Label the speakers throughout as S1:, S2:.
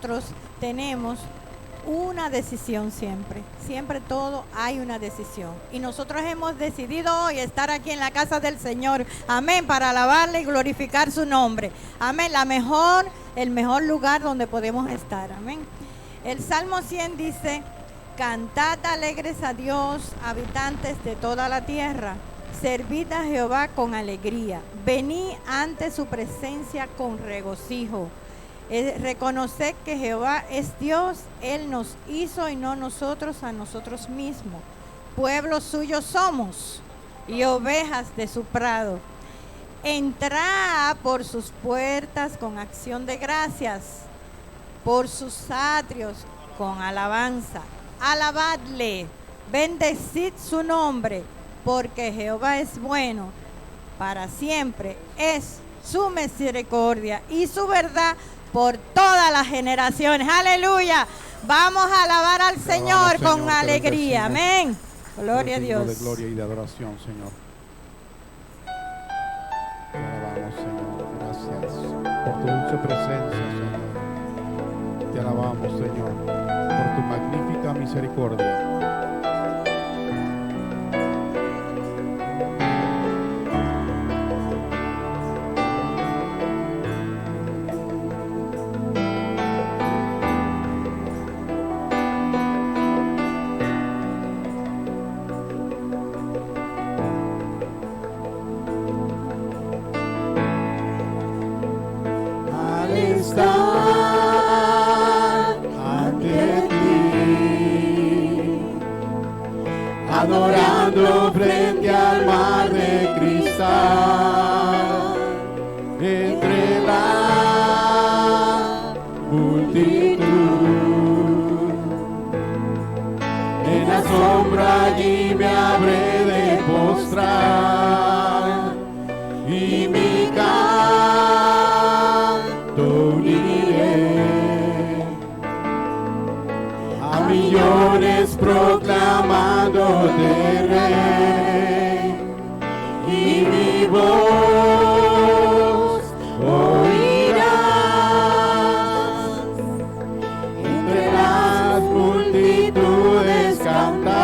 S1: nosotros tenemos una decisión siempre. Siempre todo hay una decisión. Y nosotros hemos decidido hoy estar aquí en la casa del Señor. Amén. Para alabarle y glorificar su nombre. Amén. El mejor lugar donde podemos estar. Amén. El Salmo 100 dice: cantad alegres a Dios, habitantes de toda la tierra. Servid a Jehová con alegría. Venid ante su presencia con regocijo. Reconocer que Jehová es Dios, Él nos hizo y no nosotros a nosotros mismos. Pueblo suyo somos y ovejas de su prado. Entrad por sus puertas con acción de gracias, por sus atrios con alabanza. Alabadle, bendecid su nombre, porque Jehová es bueno, para siempre es su misericordia y su verdad por todas las generaciones. Aleluya. Vamos a alabar al Señor con alegría. Amén. Gloria a Dios.
S2: De gloria y de adoración, Señor. Te alabamos, Señor. Gracias por tu dulce presencia, Señor. Te alabamos, Señor, por tu magnífica misericordia.
S3: Adorando frente al mar de cristal, entre la multitud, en la sombra allí me habré de postrar y mi canto uniré a millones proclamándote Rey, y mi voz oirás entre las multitudes cantar.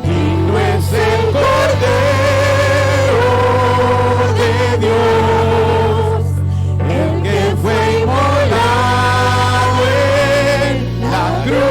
S3: Digno es el Cordero de Dios, el que fue inmolado en la cruz.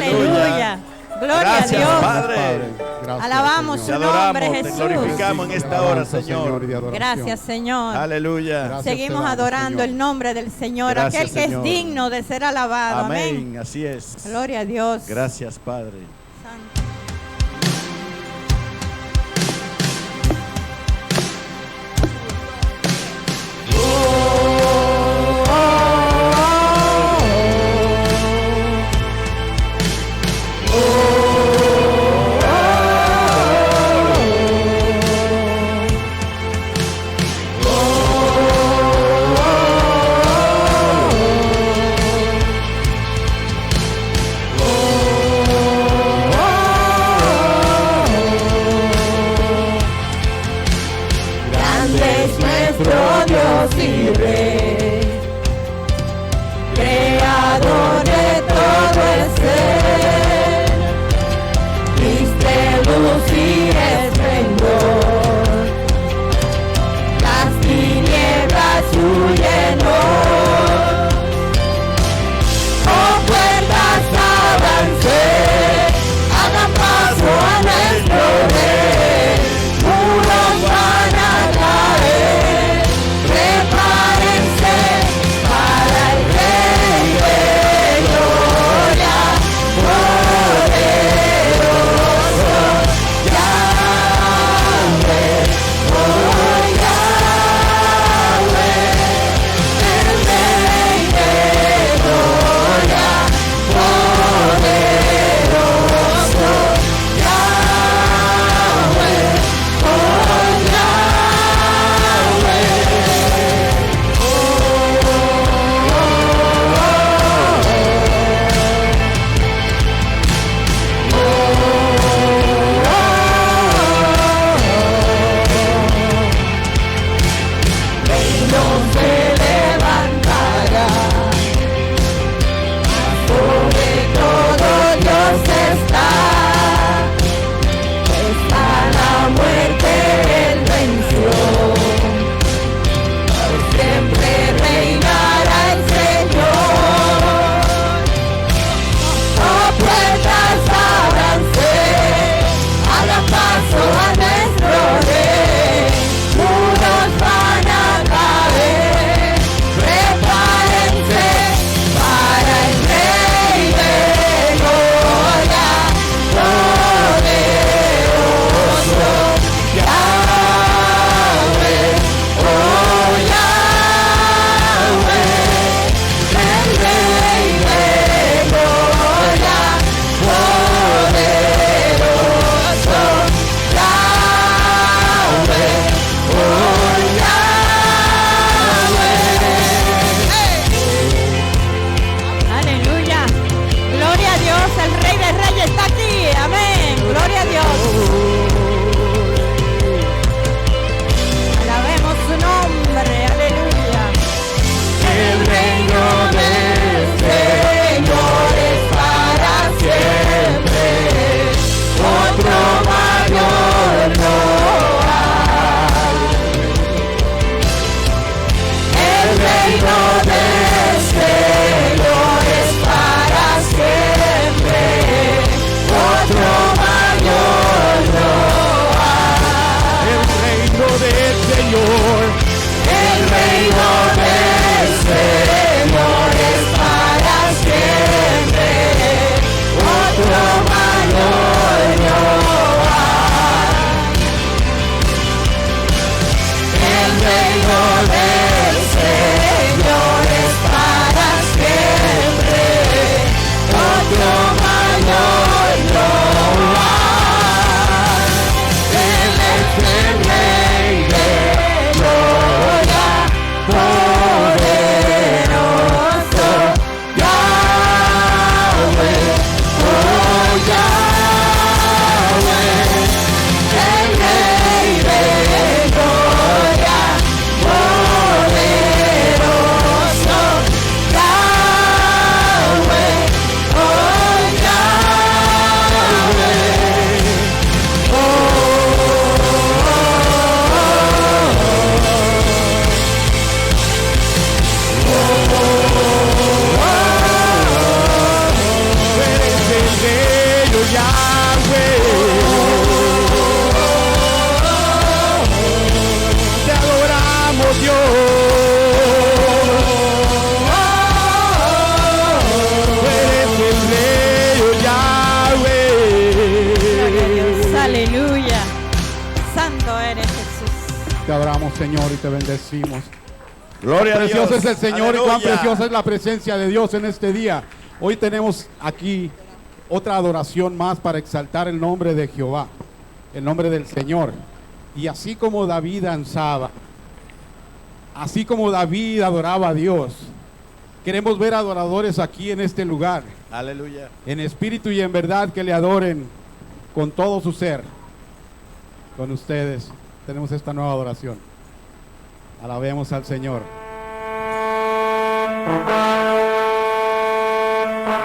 S1: Aleluya. Gloria
S4: Gracias,
S1: a Dios.
S4: Padre.
S2: Gracias,
S1: Alabamos
S2: Señor.
S4: Te
S1: su nombre,
S4: adoramos, te
S1: Jesús.
S4: glorificamos en esta hora,
S2: Alabanza,
S4: Señor.
S2: y de adoración.
S1: Gracias, Señor.
S4: Aleluya.
S2: Gracias
S1: Seguimos
S2: te damos,
S1: adorando
S2: Señor.
S1: el nombre del Señor,
S4: Gracias,
S1: aquel que
S4: Señor.
S1: es digno de ser alabado. Amén.
S4: Amén. Así es.
S1: Gloria a Dios.
S4: Gracias, Padre.
S1: Santo.
S3: Grande es nuestro Dios y Rey, creador de todo el ser, viste luz y esplendor, las tinieblas huyen hoy. Oh, puertas, avance, hagan paso a nuestro Rey, muros van a caer, prepárense para el Rey de gloria, poderoso Yahweh, oh Yahweh, el Rey de gloria, poderoso Yahweh, oh Reino se levantará, sobre todo Dios está la muerte él venció, por siempre reinará el Señor. Oh, puertas, ábranse, hagan paso a nuestro Rey, muros van a caer, prepárense para el Rey de gloria, poderoso Yahweh, oh Yahweh, el Rey de gloria, poderoso Yahweh, oh Yahweh.
S1: Aleluya. Gloria a Dios. El Rey de Reyes está aquí. Amén. Gloria a Dios. Alabemos su nombre. Aleluya.
S3: El reino del Señor es para siempre, otro mayor no hay. El reino del Señor es para siempre, otro mayor no
S2: Yahweh. Te adoramos, Dios. Eres el Rey, oh Yahweh.
S1: Aleluya. Santo eres Jesús.
S2: Te adoramos, Señor, y te bendecimos.
S4: Gloria a Dios.
S2: Precioso es el Señor y cuán
S4: Aleluya.
S2: preciosa es la presencia de Dios en este día. Hoy tenemos aquí otra adoración más para exaltar el nombre de Jehová, el nombre del Señor. Y así como David danzaba, así como David adoraba a Dios, queremos ver adoradores aquí en este lugar,
S4: Aleluya.
S2: en espíritu y en verdad, que le adoren con todo su ser. Con ustedes tenemos esta nueva adoración. Alabemos al Señor.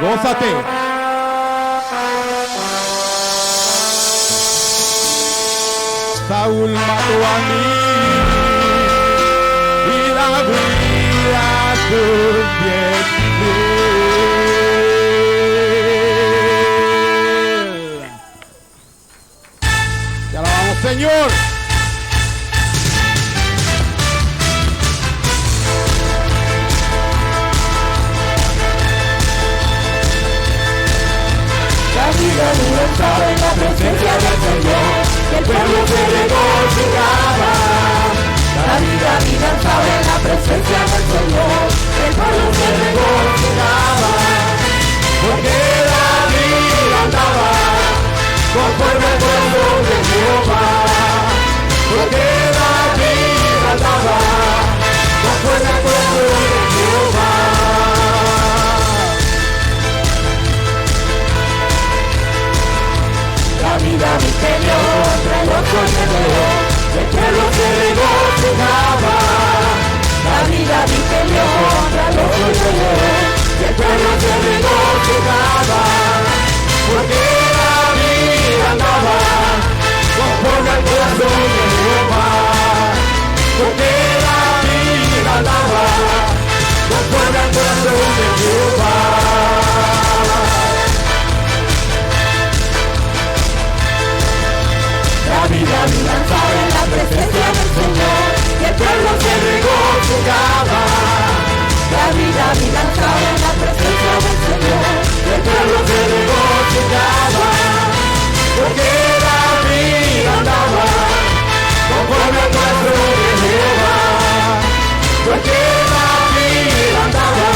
S2: Gózate. Saúl mató a mí y David a sus 10,000. Te alabamos, Señor.
S3: David estaba en la presencia del Señor, y el pueblo se regocijaba. David danzaba en la presencia del Señor, y el pueblo se regocijaba. Porque David andaba conforme al corazón de Jehová. Porque David andaba conforme al corazón de Jehová. David peleó contra el oso y el león, el pueblo se regocijaba. David peleó contra el oso y el león, el pueblo se regocijaba. Porque David andaba conforme al corazón de Jehová. Porque David andaba conforme al corazón de Jehová. David danzaba en la presencia del Señor, y el pueblo se regocijaba. David danzaba en la presencia del Señor, y el pueblo se regocijaba. Porque David andaba conforme al corazón de Jehová. Porque David andaba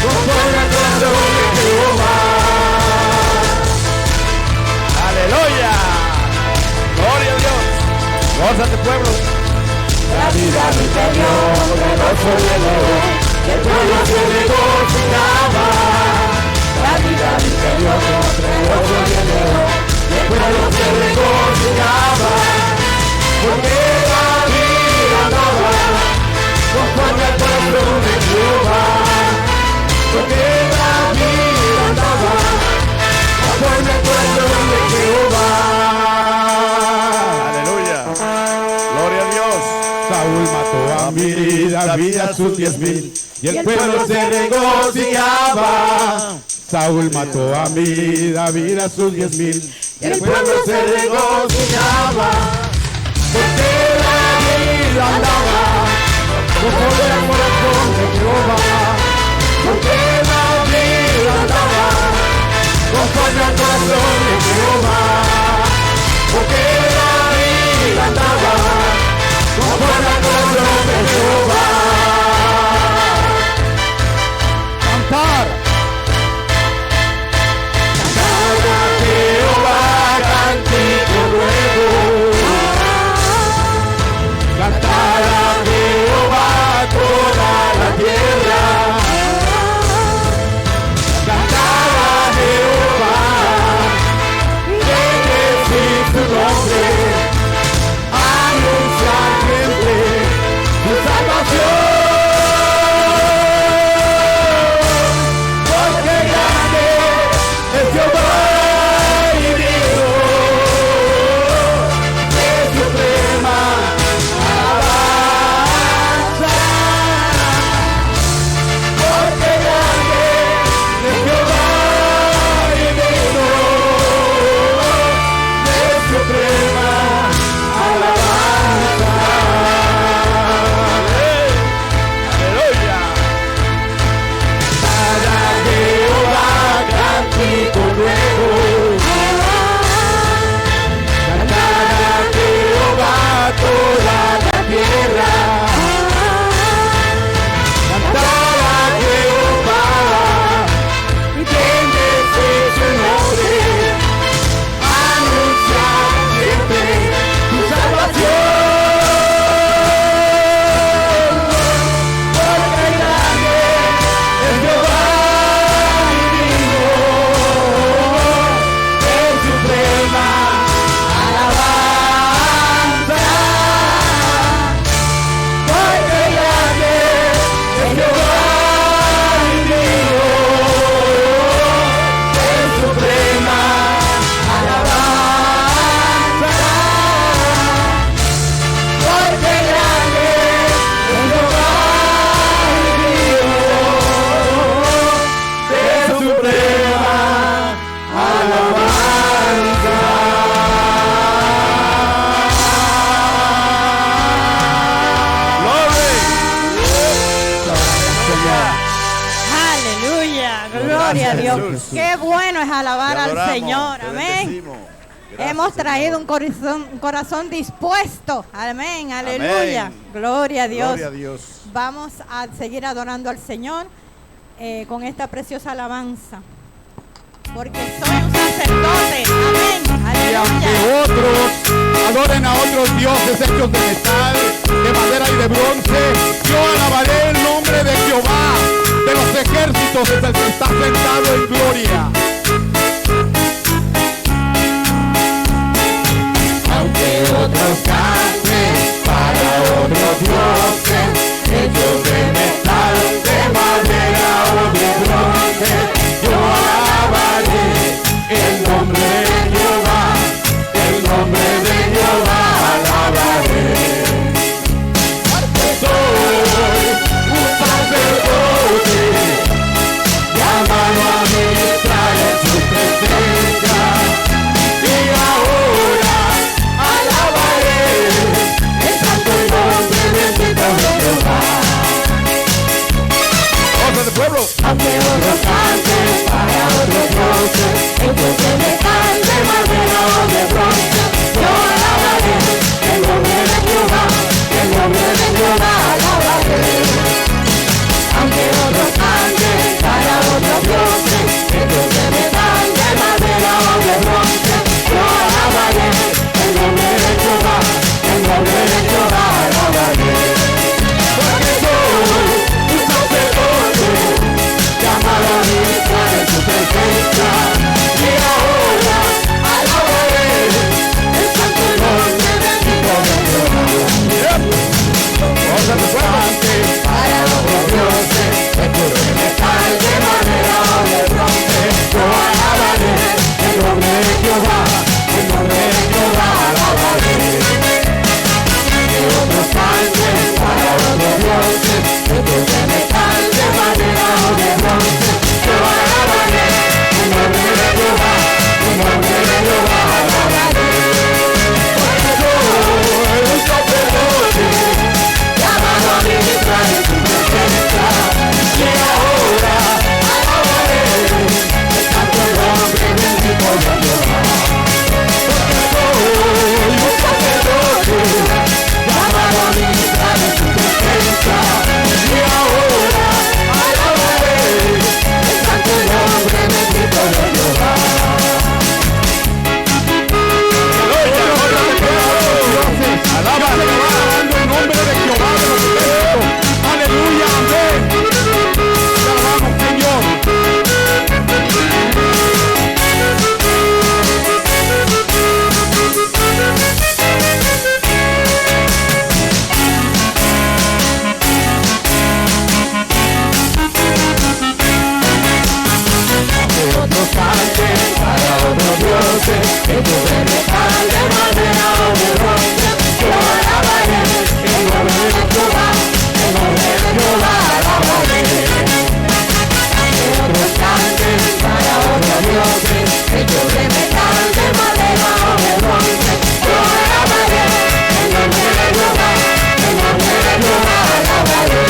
S3: conforme al corazón de Jehová.
S4: Aleluya. Gloria a Dios. Gózate, pueblo.
S3: David peleó contra el oso y el león, y el pueblo se regocijaba. David peleó contra el oso y el león, y el pueblo se regocijaba. Porque David andaba conforme al corazón de Jehová. Porque David andaba conforme al corazón de Jehová.
S2: Saúl mató a mí, David a sus 10,000, y el pueblo se regocijaba. Saúl mató a mí, David a sus 10,000, y el pueblo se regocijaba. Porque David andaba conforme al corazón de Jehová. Porque David andaba conforme al corazón de Jehová. Porque David andaba conforme al corazón de Jehová. Cantar. Cantar a Jehová cántico nuevo. Cantar a Jehová toda la tierra. Cantar a Jehová, bendecir su nombre.
S1: Gloria a
S4: Gracias,
S1: Dios.
S4: Jesús.
S1: Qué bueno es alabar
S4: Te
S1: al
S4: adoramos,
S1: Señor.
S4: te
S1: Amén.
S4: bendecimos. Gracias,
S1: Hemos traído
S4: Señor.
S1: un corazón dispuesto. Amén. Aleluya.
S4: Amén.
S1: Gloria a Dios.
S4: Gloria a Dios.
S1: Vamos a seguir adorando al Señor con esta preciosa alabanza. Porque soy un sacerdote. Amén.
S2: Y aunque
S1: Aleluya.
S2: otros adoren a otros dioses hechos de metal, de madera y de bronce, yo alabaré el nombre de Jehová de los ejércitos, es el que está sentado en gloria.
S3: Aunque otros canten para otros dioses, hechos de metal, de madera o de bronce, yo alabaré el nombre de Jehová, el nombre de Jehová alabaré. Porque soy un sacerdote, llamado a ministrar en su presencia, y ahora alabaré el santo nombre bendito de Jehová.
S4: Voz del pueblo.
S3: Aunque otros canten para otros dioses, hechos de metal, de madera o de bronce, yo alabaré el nombre de Jehová, el nombre de Jehová alabaré. Aunque otros canten para otros dioses, hechos de metal, de madera o de bronce, yo alabaré el nombre de Jehová, el nombre de Jehová alabaré. Porque soy un sacerdote, llamado a ministrar en su presencia, y ahora alabaré el santo nombre bendito de Jehová.
S4: Voz del pueblo.
S3: Para otros dioses, hechos de metal, de madera o de bronce, yo alabaré el nombre de Jehová, el nombre de Jehová alabaré. Que otros canten para otros dioses, hechos de metal, de madera o de bronce, yo alabaré el nombre de Jehová, el nombre de Jehová alabaré. Porque soy un sacerdote, llamado a ministrar en su presencia, y ahora alabaré el santo nombre bendito de Jehová. Porque soy un sacerdote, llamado a ministrar en su presencia, y ahora alabaré el santo nombre bendito de Jehová.
S2: Alaba a Jehová, alabando el nombre de Jehová de los ejércitos. Aleluya, amén. Te alabamos, Señor.
S3: Que otros canten para otros dioses, hechos de metal, de madera o de bronce, yo alabaré el nombre de Jehová, el nombre de Jehová alabaré. Que otros canten para otros dioses, hechos de metal, de madera o de bronce, yo alabaré el nombre de Jehová, el nombre de Jehová alabaré.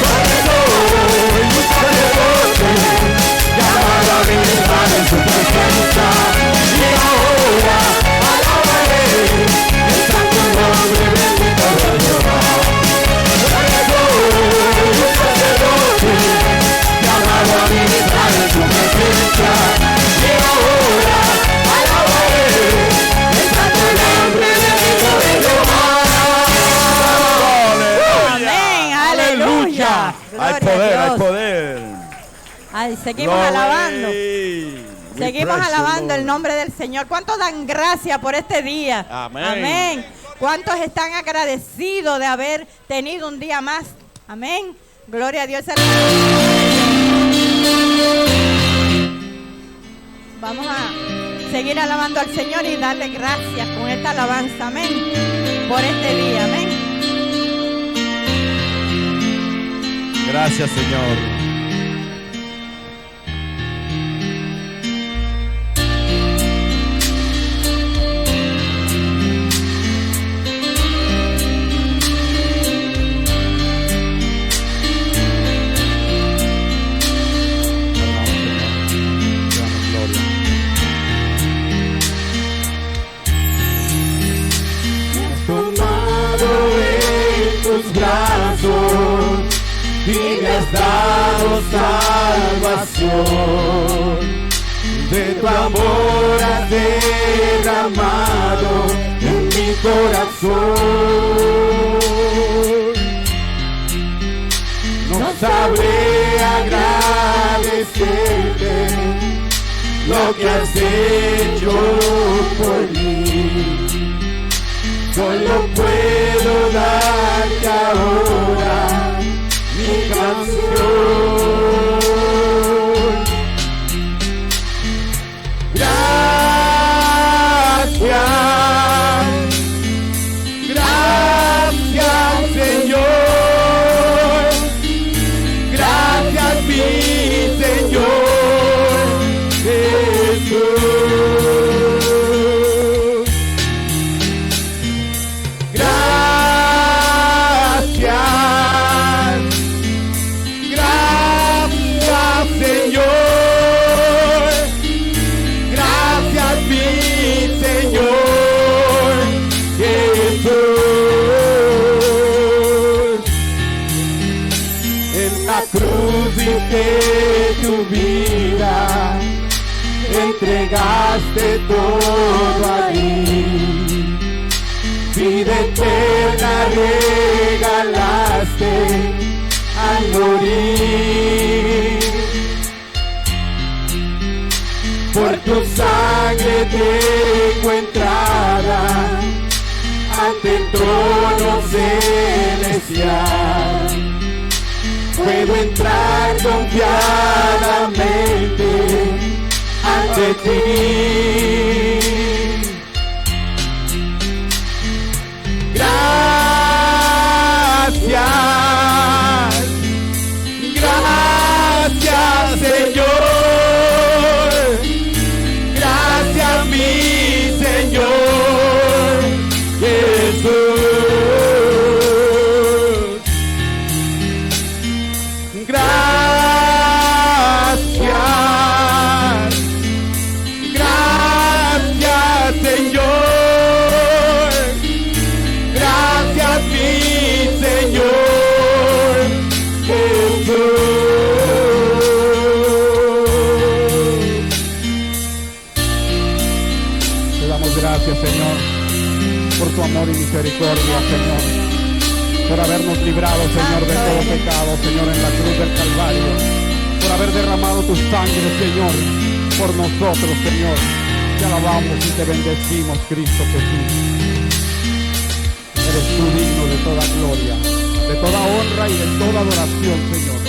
S3: Porque soy un sacerdote, llamado a ministrar en su presencia, y ahora alabaré el santo nombre bendito de Jehová. Porque soy un sacerdote, llamado a ministrar en su presencia, y ahora alabaré el santo nombre bendito de Jehová.
S1: Amén. Aleluya.
S4: Hay
S1: Gloria a
S4: poder, hay
S1: Dios.
S4: poder.
S1: Ay, seguimos
S4: Glory.
S1: alabando.
S4: We
S1: Seguimos
S4: praise you,
S1: alabando el
S4: Lord.
S1: nombre del Señor. ¿Cuántos dan gracias por este día?
S4: Amén.
S1: Amén. ¿Cuántos están agradecidos de haber tenido un día más? Amén. Gloria a Dios. Vamos a seguir alabando al Señor y darle gracias con esta alabanza. Amén. Por este día. Amén.
S4: Gracias, Señor.
S3: y me has dado salvación. De tu amor has derramado en mi corazón. No sabré agradecerte lo que has hecho por mí. Solo puedo darte ahora mi canción. Gracias, gracias Señor, gracias mi Señor Jesús. Gracias, gracias Señor, gracias mi Señor Jesús. En la cruz diste tu vida, entregaste todo allí. Vida eterna regalaste al morir. Por tu sangre tengo entrada ante el trono celestial. Puedo entrar confiadamente ante ti. Gracias, gracias Señor, gracias mi Señor Jesús. Gracias, gracias Señor, gracias mi Señor Jesús.
S2: Te damos gracias, Señor, por tu amor y misericordia, Señor, por habernos librado, Señor, de todo pecado, Señor, en la cruz del Calvario, por haber derramado tu sangre, Señor, por nosotros, Señor. Te alabamos y te bendecimos, Cristo Jesús. Eres tú digno de toda gloria, de toda honra y de toda adoración, Señor.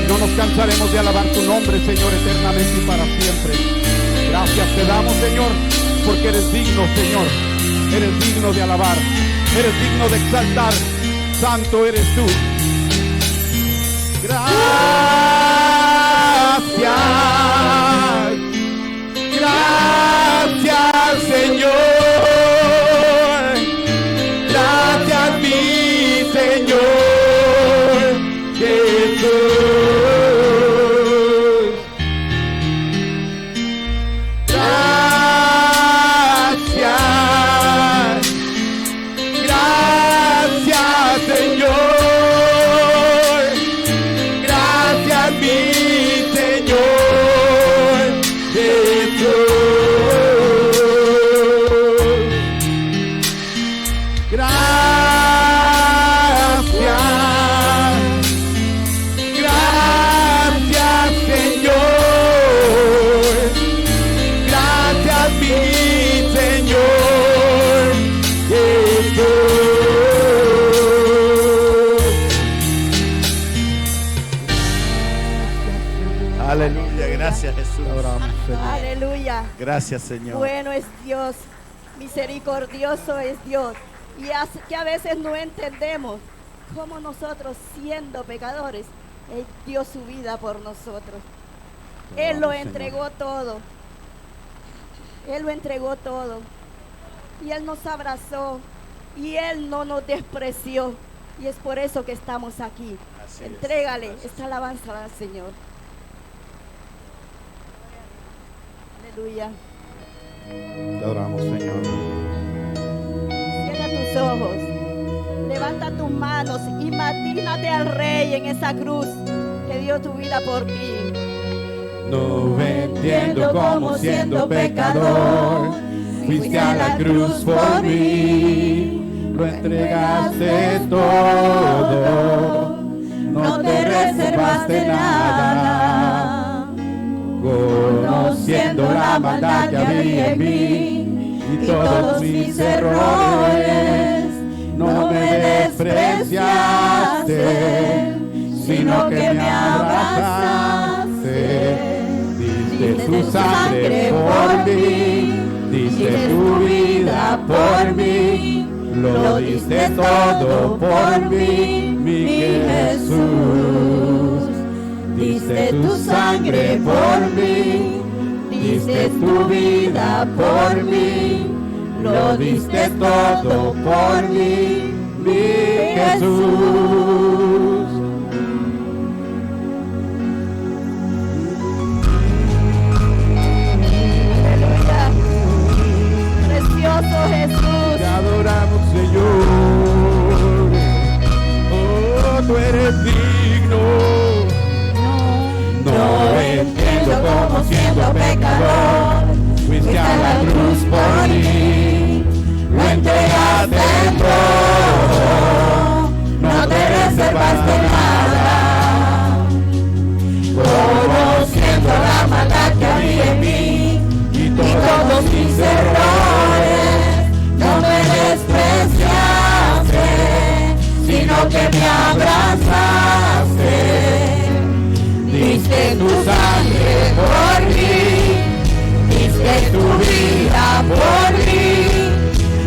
S2: No nos cansaremos de alabar tu nombre, Señor, eternamente y para siempre. Gracias te damos, Señor, porque eres digno, Señor. Eres digno de alabar, eres digno de exaltar. Santo eres tú. Gracias, gracias Señor, gracias mi Señor Jesús. Gracias, gracias Señor, gracias mi Señor Jesús. Gracias, gracias Señor, gracias mi Señor Jesús.
S4: Aleluya, gracias Jesús.
S2: Adoramos, Señor.
S5: Aleluya.
S4: Gracias Señor.
S5: Bueno es Dios, misericordioso es Dios. Y que a veces no entendemos cómo nosotros, siendo pecadores, Él dio su vida por nosotros. Él lo entregó todo. Él lo entregó todo. Y Él nos abrazó. Y Él no nos despreció. Y es por eso que estamos aquí.
S4: Así es.
S5: Entrégale
S4: Gracias.
S5: esta alabanza al Señor. Aleluya.
S2: Te adoramos, Señor.
S5: Cierra tus ojos. Levanta Levanta tus manos, imagínate al Rey en esa cruz que dio tu vida por ti.
S2: No entiendo cómo siendo pecador fuiste a la cruz por mí, lo entregaste todo, no te reservaste nada, conociendo la maldad que había en mí y todos mis errores, no me despreciaste, sino que me abrazaste. Diste tu sangre por mí, diste tu vida por mí, lo diste todo por mí, mi Jesús. Diste tu sangre por mí, diste tu vida por mí, lo diste todo por mí, mi Jesús.
S5: Precioso Jesús.
S2: Te adoramos, Señor. Oh, tú eres digno. No entiendo cómo siendo pecador fuiste a la cruz por mí, lo entregaste todo, no te reservaste nada, conociendo la maldad que había en mí y todos mis errores, no me despreciaste, sino que me abrazaste. Diste tu sangre por mí, diste tu vida por mí,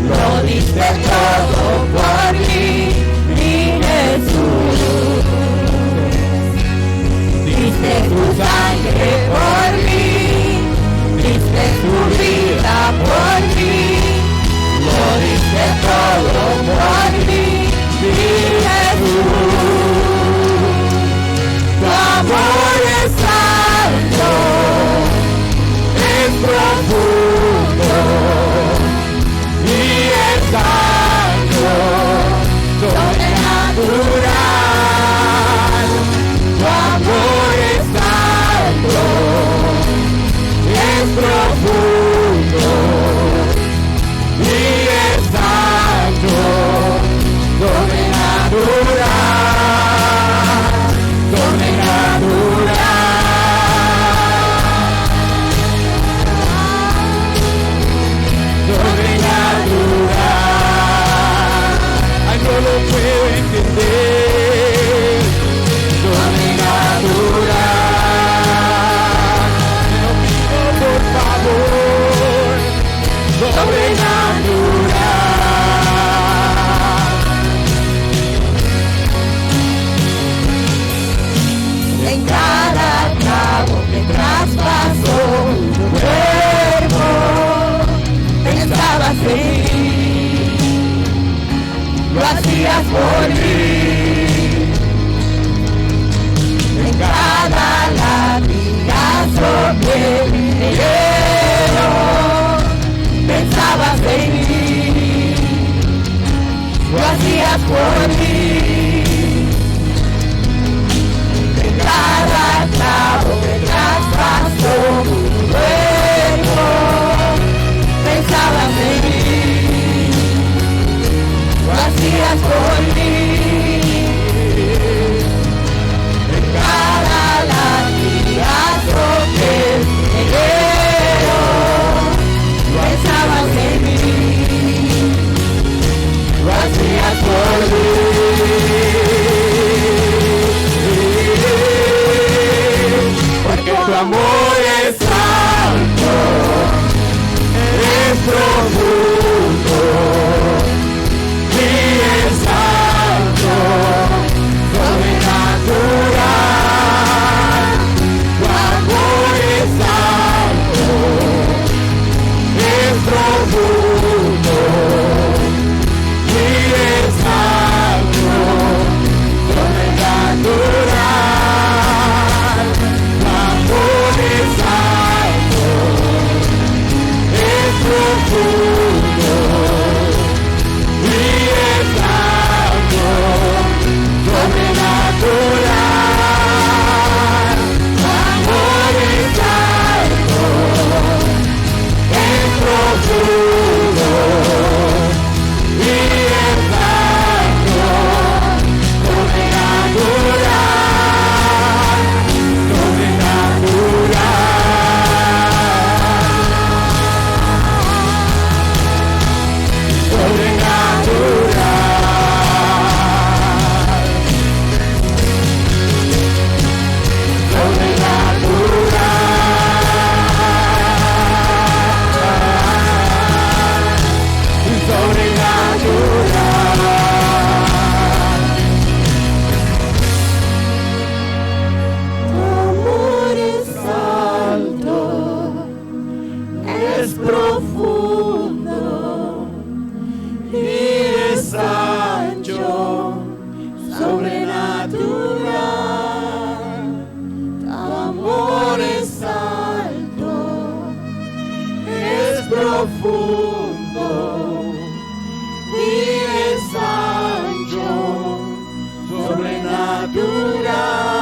S2: lo diste todo por mí, mi Jesús. Diste tu sangre por mí, diste tu vida por mí, lo diste todo por mí, mi Jesús. Tu amor es alto, es profundo y es alto, sobrenatural. Tu amor es alto, es profundo y es alto, sobrenatural, sobrenatural. Ay, no lo puedo entender. Sobrenatural. Te lo pido por favor. Sobrenatural. En cada clavo que traspasó tu cuerpo, pensabas en mí, lo hacías por mí. En cada latigazo que me dieron, pensabas en mí, lo hacías por mí. En cada clavo que traspasó tu cuerpo, pensabas en mí, lo hacías por mí. En cada latigazo que me dieron, pensabas en mí, lo hacías por mí. Porque tu amor es alto, es profundo y es alto, sobrenatural. Tu amor es alto, es profundo y es alto, sobrenatural. Tu amor es alto, es profundo.
S3: profundo y es ancho,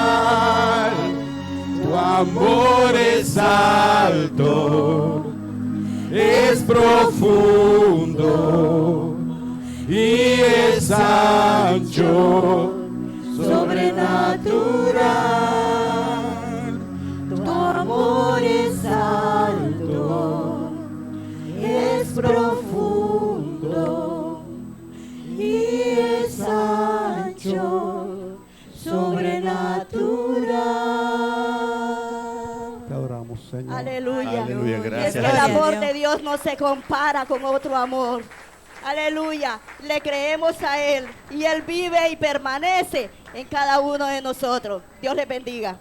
S3: sobrenatural. Tu amor es alto, es profundo y es ancho, sobrenatural. Tu amor es alto, es profundo y es ancho, sobrenatural.
S2: Te adoramos, Señor.
S5: Aleluya.
S4: Aleluya,
S5: Es
S4: gracias.
S5: que el
S1: Gloria a
S5: amor
S1: Dios.
S5: de Dios no se compara con otro amor. Aleluya. Le creemos a Él y Él vive y permanece en cada uno de nosotros. Dios les bendiga.